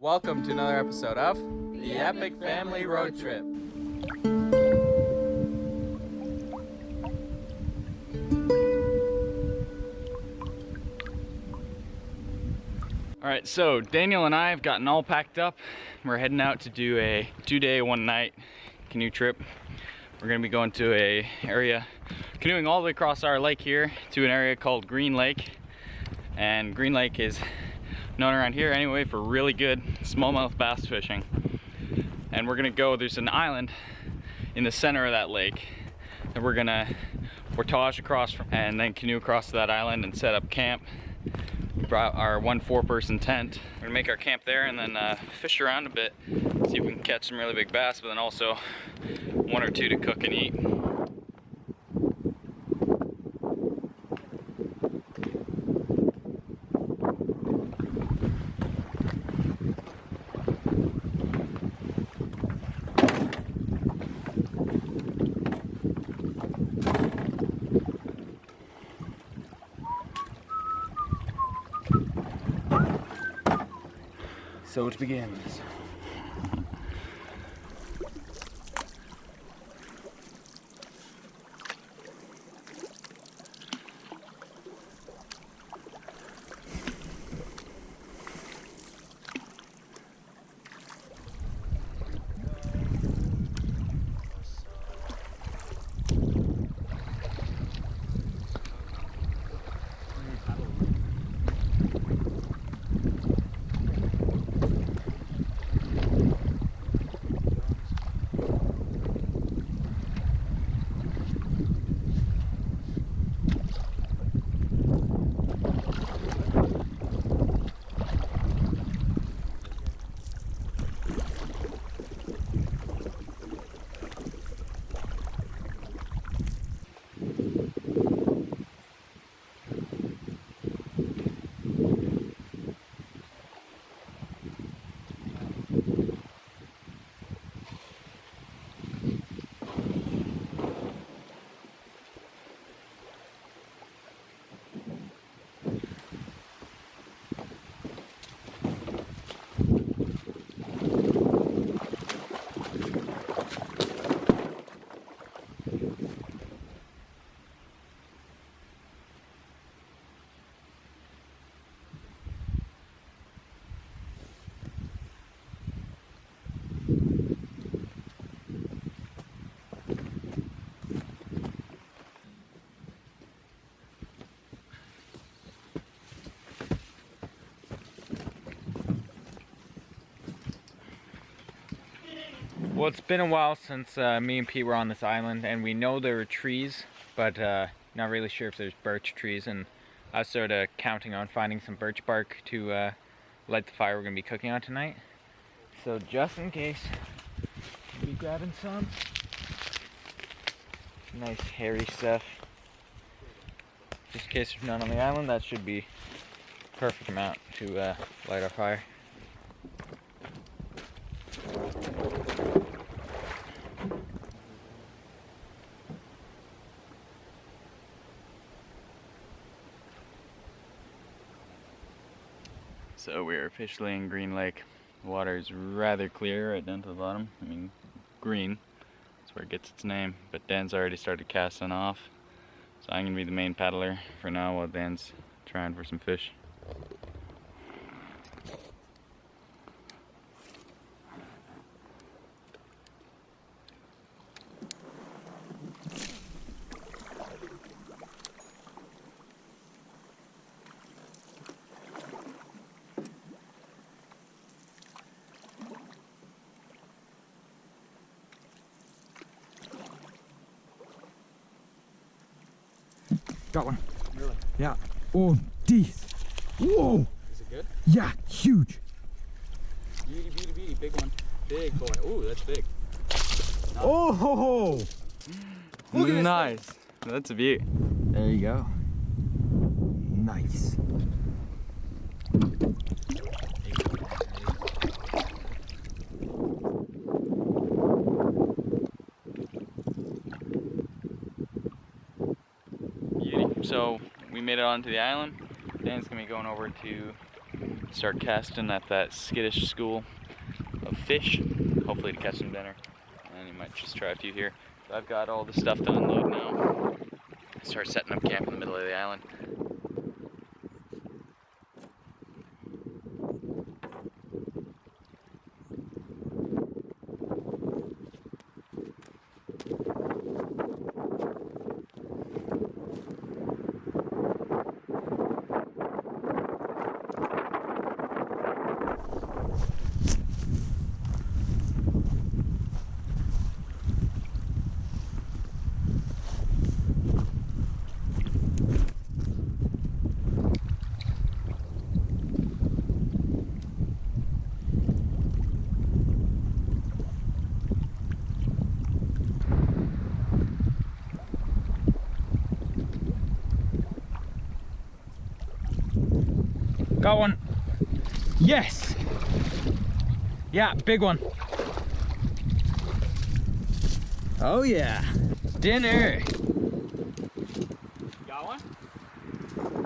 Welcome to another episode of the Epic Family Road Trip. Alright, so Daniel and I have gotten all packed up. We're heading out to do a 2-day, 1-night canoe trip. We're going to be going to a area, canoeing all the way across our lake here to an area called Green Lake. And Green Lake is known around here anyway for really good smallmouth bass fishing. And we're gonna go, there's an island in the center of that lake that we're gonna portage across from and then canoe across to that island and set up camp. We brought our 1 4-person tent. We're gonna make our camp there and then fish around a bit, see if we can catch some really big bass, but then also 1 or 2 to cook and eat. So it begins. Well, it's been a while since me and Pete were on this island, and we know there are trees, but not really sure if there's birch trees, and I was sort of counting on finding some birch bark to light the fire we're going to be cooking on tonight. So just in case, we'll be grabbing some nice hairy stuff. Just in case there's none on the island, that should be perfect amount to light our fire. So we're officially in Green Lake. The water is rather clear right down to the bottom. I mean, green. That's where it gets its name. But Dan's already started casting off. So I'm gonna be the main paddler for now while Dan's trying for some fish. Got one. Really? Yeah. Oh, geez. Whoa. Is it good? Yeah, huge. Beauty, beauty, beauty. Big one. Big boy. Ooh, that's big. Nice. Oh ho ho. Look at nice. That's a beauty. There you go. Nice. So we made it onto the island. Dan's gonna be going over to start casting at that skittish school of fish, hopefully to catch some dinner. And you might just try a few here. So I've got all the stuff to unload now. Start setting up camp in the middle of the island. Got one. Yes. Yeah, big one. Oh yeah. Dinner. Got one?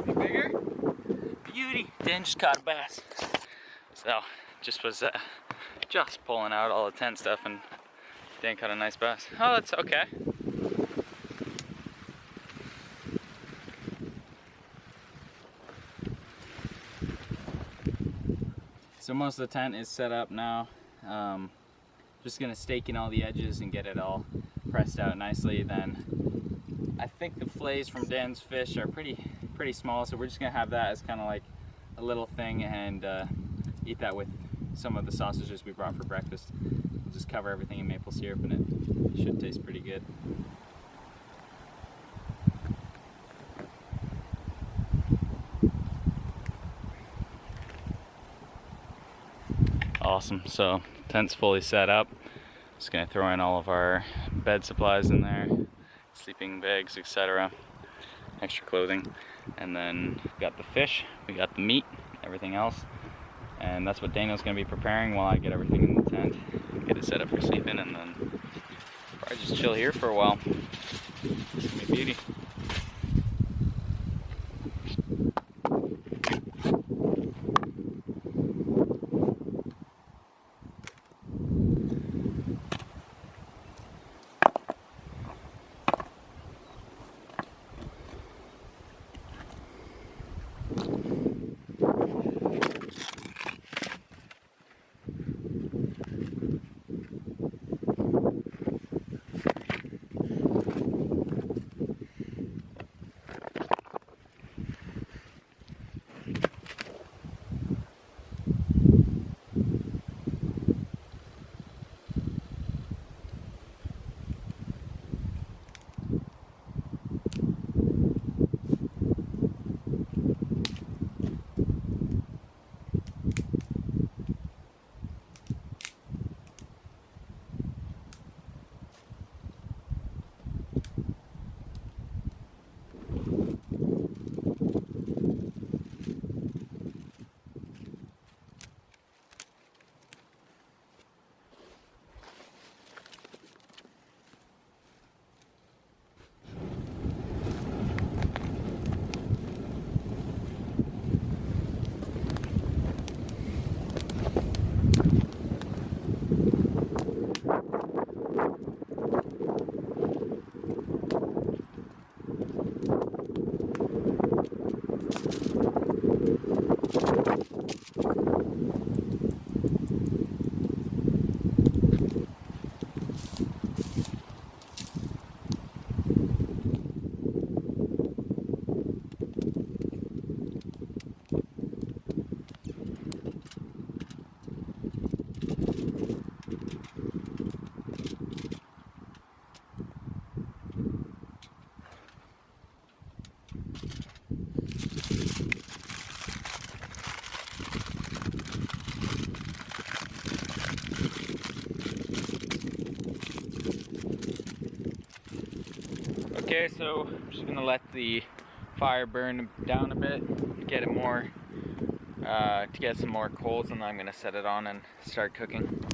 Any bigger? Beauty. Dan just caught a bass. So, just was just pulling out all the tent stuff and Dan caught a nice bass. Oh, that's okay. So most of the tent is set up now. Just gonna stake in all the edges and get it all pressed out nicely. Then I think the fillets from Dan's fish are pretty small, so we're just gonna have that as kind of like a little thing and eat that with some of the sausages we brought for breakfast. We'll just cover everything in maple syrup and it should taste pretty good. Awesome, so tent's fully set up. Just gonna throw in all of our bed supplies in there, sleeping bags, etc. Extra clothing, and then we've got the fish, we got the meat, everything else, and that's what Daniel's gonna be preparing while I get everything in the tent, get it set up for sleeping, and then probably just chill here for a while. It's gonna be beauty. Okay, so I'm just gonna let the fire burn down a bit, get it more, to get some more coals, and then I'm gonna set it on and start cooking.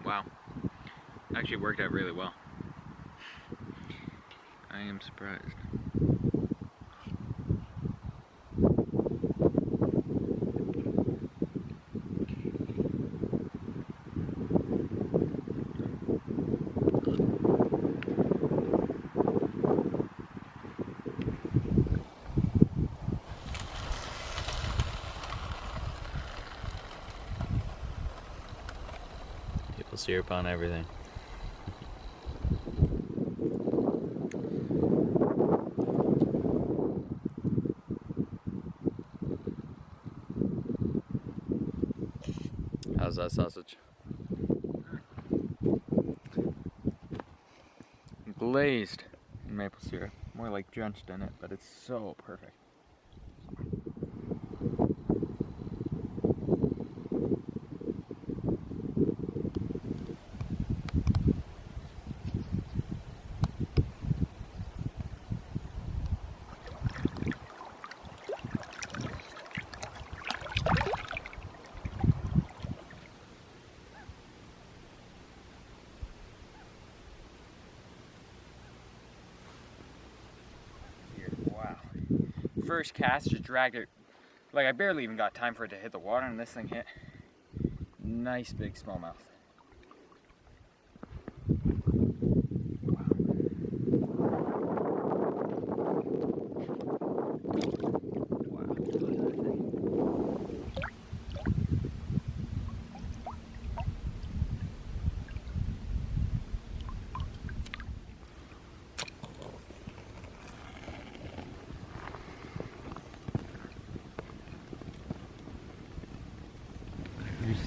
Wow, actually worked out really well. I am surprised. Maple syrup on everything. How's that sausage? Glazed in maple syrup. More like drenched in it, but it's so perfect. Wow. First cast, just dragged it. Like, I barely even got time for it to hit the water, and this thing hit. Nice big smallmouth.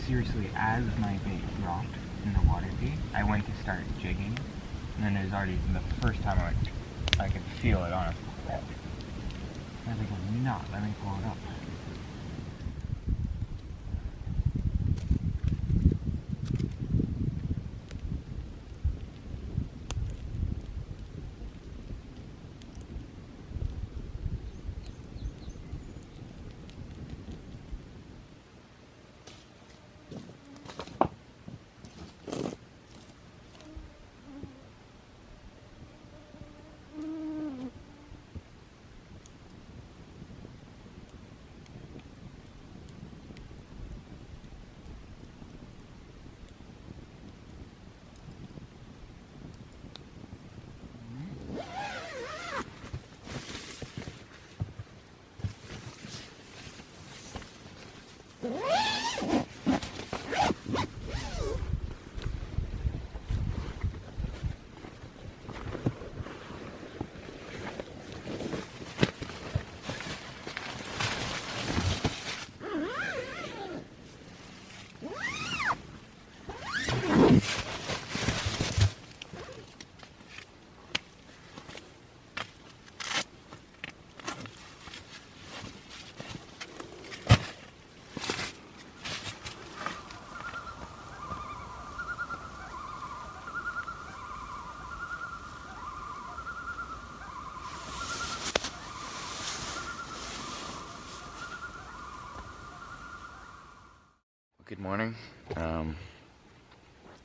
Seriously, as my bait dropped in the water deep, I went to start jigging, and then it was already the first time I could feel it on it. I was like, "Oh, not let me pull it up." Good morning.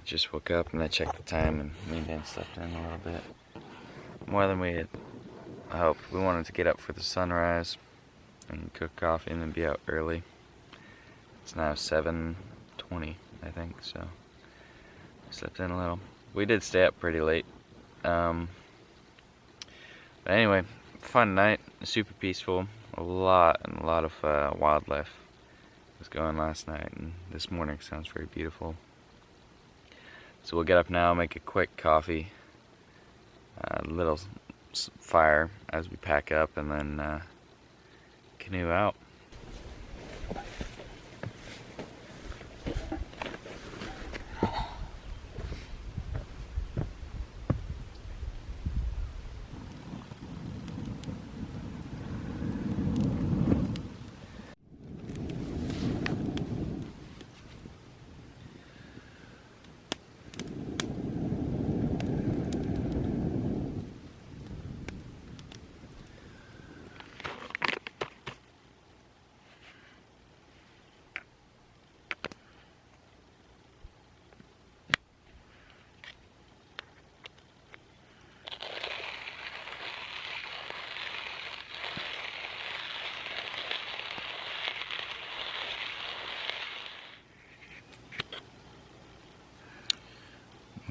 Just woke up and I checked the time, and me and Dan slept in a little bit more than we had hoped. We wanted to get up for the sunrise and cook coffee and then be out early. It's now 7:20, I think, so I slept in a little. We did stay up pretty late. But anyway, fun night, super peaceful. A lot of wildlife was going last night, and this morning sounds very beautiful. So we'll get up now, make a quick coffee, a little fire as we pack up, and then canoe out.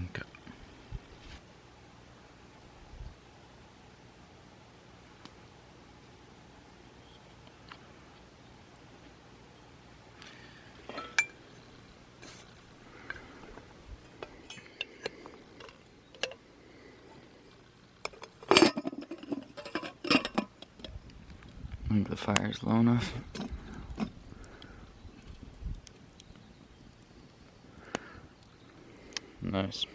Okay. I think the fire's low enough. Nice.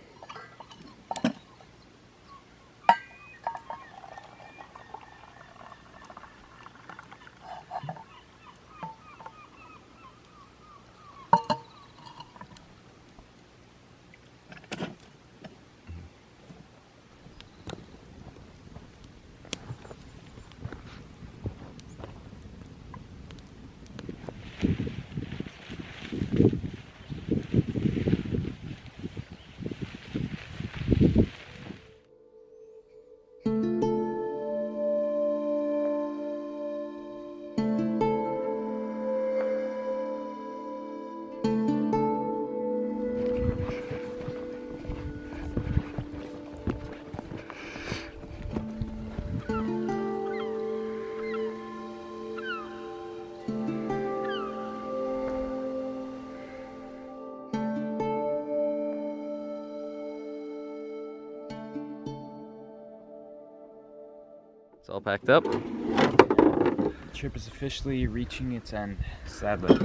It's all packed up. The trip is officially reaching its end, sadly.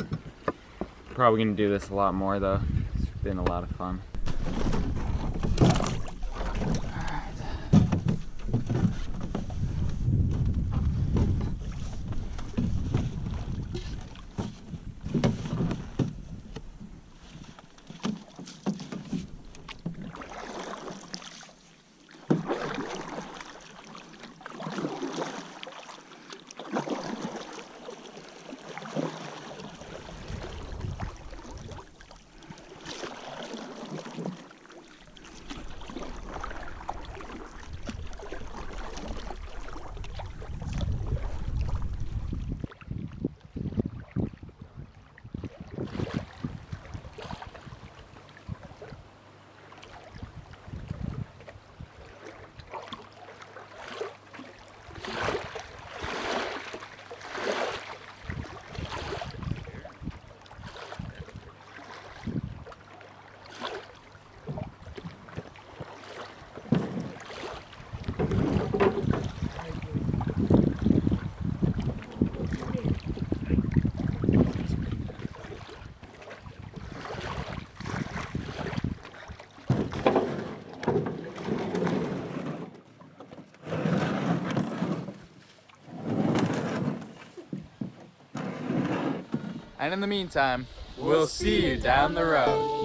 Probably gonna do this a lot more though. It's been a lot of fun. And in the meantime, we'll see you down the road.